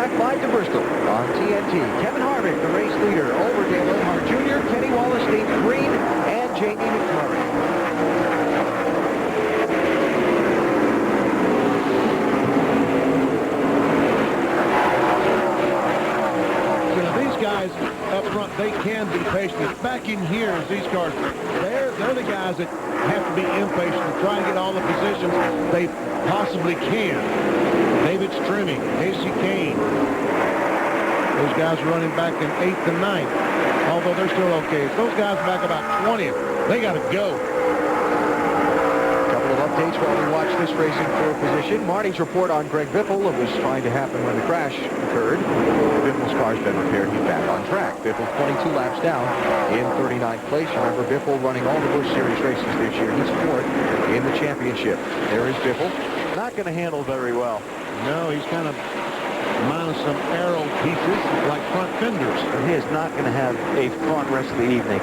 back 5 to Bristol on TNT. Kevin Harvick, the race leader, over Dale Earnhardt Jr., Kenny Wallace, David Green, and Jamie McMurray. Guys up front, they can be patient. Back in here, as these cars, they're the guys that have to be impatient to try and get all the positions they possibly can. David Strimmy, Casey Kane. Those guys are running back in 8th and 9th, although they're still okay. If those guys back about 20th, they got to go. Updates while we watch this racing for position. Marty's report on Greg Biffle. It was trying to happen when the crash occurred. Biffle's car's been repaired. He's back on track. Biffle 22 laps down in 39th place. Remember, Biffle running all the Busch Series races this year. He's 4th in the championship. There is Biffle. Not going to handle very well. No, he's kind of minus some aero pieces like front fenders. He is not going to have a fun rest of the evening.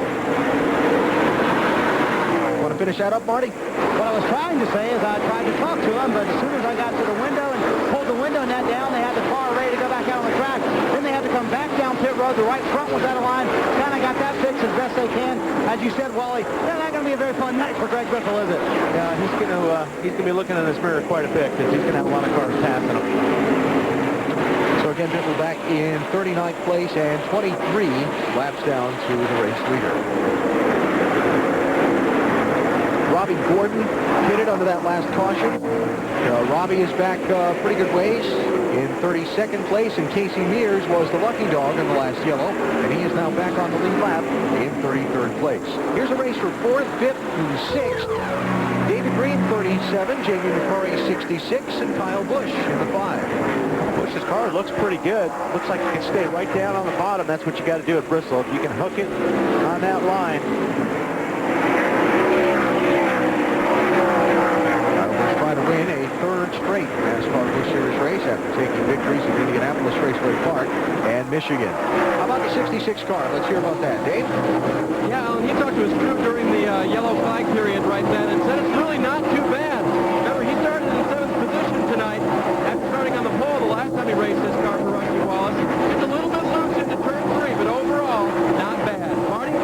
Want to finish that up, Marty? What I was trying to say is I tried to talk to him, but as soon as I got to the window and pulled the window net down, they had the car ready to go back out on the track. Then they had to come back down pit road. The right front was out of line. Kind of got that fixed as best they can. As you said, Wally, that's not going to be a very fun night for Greg Biffle, is it? Yeah, he's going to be looking in his mirror quite a bit because he's going to have a lot of cars passing him. So again, Biffle back in 39th place and 23 laps down to the race leader. Robbie Gordon hit it under that last caution. Robbie is back pretty good ways in 32nd place, and Casey Mears was the lucky dog in the last yellow, and he is now back on the lead lap in 33rd place. Here's a race for 4th, 5th, and 6th. David Green, 37, Jamie McMurray, 66, and Kyle Busch in the 5. Busch's car looks pretty good. Looks like he can stay right down on the bottom. That's what you got to do at Bristol. If you can hook it on that line. Try to win a 3rd straight NASCAR Busch Series race after taking victories in Indianapolis Raceway Park and Michigan. How about the 66 car? Let's hear about that. Dave? Yeah, Alan, he talked to his crew during the yellow flag period right then and said it's really not too bad. Remember, he started in 7th position tonight after starting on the pole the last time he raced this car for Rusty Wallace. It's a little bit loose into turn 3, but overall, not bad. Marty?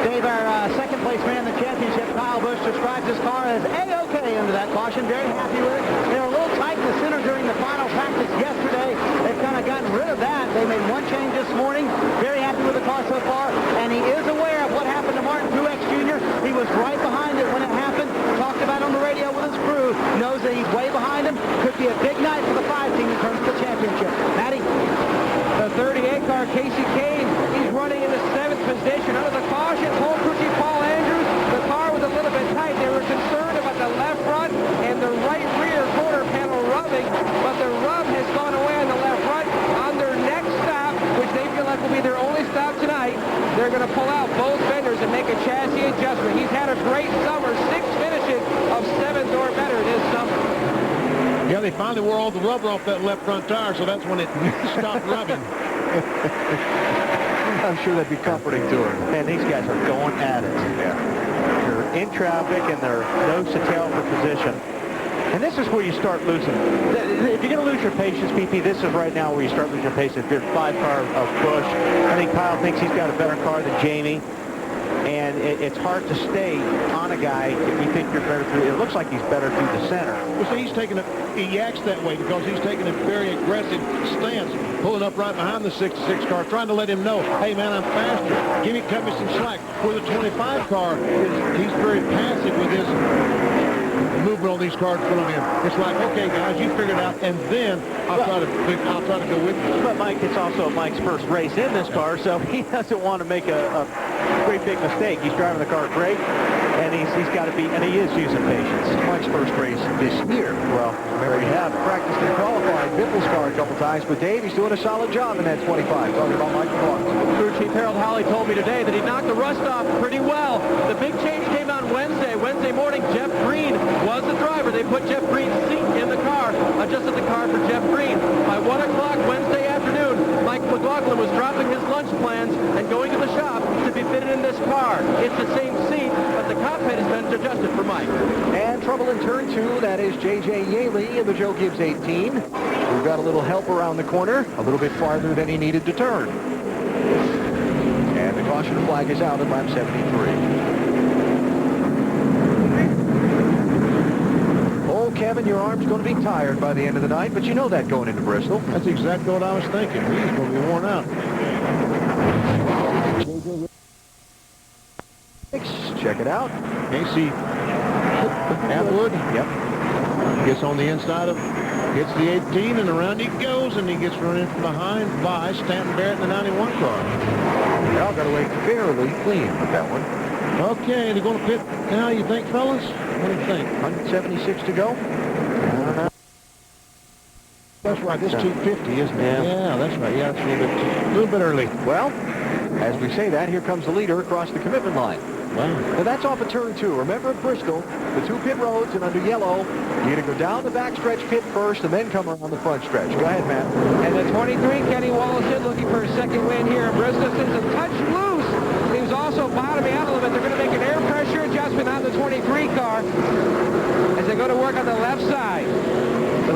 Dave, our second place man in the championship, Kyle Busch, describes his car as A-OK under that caution. Very happy with it. They were a little tight in the center during the final practice yesterday. They've kind of gotten rid of that. They made one change this morning. Very happy with the car so far. And he is aware of what happened to Martin Truex Jr. He was right behind it when it happened. Talked about it on the radio with his crew. Knows that he's way behind him. Could be a big night for the 5 team in terms of the championship. Matty? The 38 car, Casey Kane, he's running in the 7th position under the caution. Pole crew chief Paul Andrews. The car was a little bit tight. They were concerned about the left front and the right rear quarter panel rubbing, but the rub has gone away on the left front. On their next stop, which they feel like will be their only stop tonight, they're going to pull out both fenders and make a chassis adjustment. He's had a great summer, 6 finishes of 7th or better this summer. Yeah, they finally wore all the rubber off that left front tire, so that's when it stopped rubbing. I'm sure that'd be comforting to her. Man, these guys are going at it. Yeah. They're in traffic, and they're nose to tail for position. And this is where you start losing. If you're going to lose your patience, PP, this is right now where you start losing your patience. There's 5 car of Busch. I think Kyle thinks he's got a better car than Jamie. And it's hard to stay on a guy if you think you're better through. It looks like he's better through the center. Well, see, he acts that way because he's taking a very aggressive stance, pulling up right behind the 66 car, trying to let him know, hey, man, I'm faster. Cut me some slack. Where the 25 car, he's very passive with his movement on these cars in front of him. It's like, okay, guys, you figure it out, and then I'll try to go with you. But Mike, it's also Mike's first race in this car, so he doesn't want to make a great big mistake. He's driving the car great, and he's got to be, and he is using patience. Mike's first race this year. Well, there you have practiced and qualified Biffle's car a couple times, but Dave, he's doing a solid job in that 25. Talking about Mike McLaughlin. Crew Chief Harold Hawley told me today that he knocked the rust off pretty well. The big change came on Wednesday. Wednesday morning, Jeff Green was the driver. They put Jeff Green's seat in the car, adjusted the car for Jeff Green. By 1 o'clock Wednesday afternoon, Mike McLaughlin was dropping his lunch plans and going to the shop to be fitted in this car. It's the same seat, but the cockpit has been adjusted for Mike. And trouble in turn 2. That is J.J. Yeley in the Joe Gibbs 18. who got a little help around the corner, a little bit farther than he needed to turn. And the caution flag is out at lap 73. Oh, Kevin, your arm's going to be tired by the end of the night, but you know that going into Bristol. That's exactly what I was thinking. He's going to be worn out. Check it out. Casey Atwood. Yep. Gets on the inside of, hits the 18, and around he goes, and he gets run in from behind by Stanton Barrett in the 91 car. They all got away fairly clean with that one. Okay, they're going to pit now, you think, fellas? What do you think? 176 to go. That's right, this 250, isn't it? Yeah. That's right. Yeah, it's a little bit early. Well, as we say that, here comes the leader across the commitment line. Wow. Now that's off of turn 2. Remember at Bristol, the 2 pit roads, and under yellow, you either go down the backstretch pit first and then come around the front stretch. Go ahead, Matt. And the 23, Kenny Wallison, looking for a second win here in Bristol. Since a touch loose, he was also bottoming out a little bit. They're going to make an air pressure adjustment on the 23 car as they go to work on the left side. The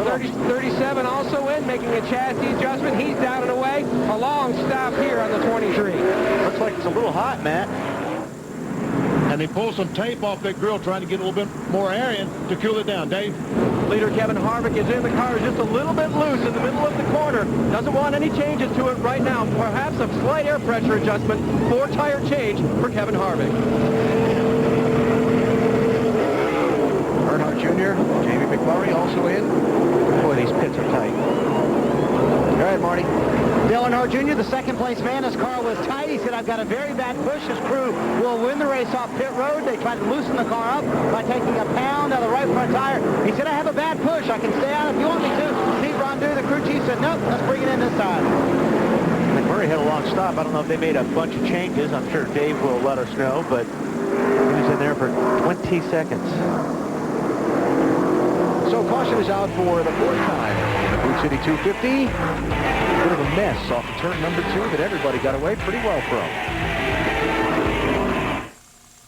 37 also in, making a chassis adjustment. He's down and away. A long stop here on the 23. Looks like it's a little hot, Matt. And they pull some tape off that grill, trying to get a little bit more air in to cool it down. Dave? Leader Kevin Harvick is in. The car is just a little bit loose in the middle of the corner. Doesn't want any changes to it right now. Perhaps a slight air pressure adjustment. 4-tire change for Kevin Harvick. Earnhardt Jr., Jamie McMurray also in. Boy, these pits are tight. Go ahead, Marty. Dale Earnhardt Jr., the second-place man. His car was tight. He said, I've got a very bad push. His crew will win the race off pit road. They tried to loosen the car up by taking a pound out of the right front tire. He said, I have a bad push. I can stay out if you want me to. Steve Rondeau, the crew chief, said, nope, let's bring it in this time. McMurray had a long stop. I don't know if they made a bunch of changes. I'm sure Dave will let us know, but he was in there for 20 seconds. So caution is out for the 4th time. The Boot City 250. Bit of a mess off of turn number 2 that everybody got away pretty well from.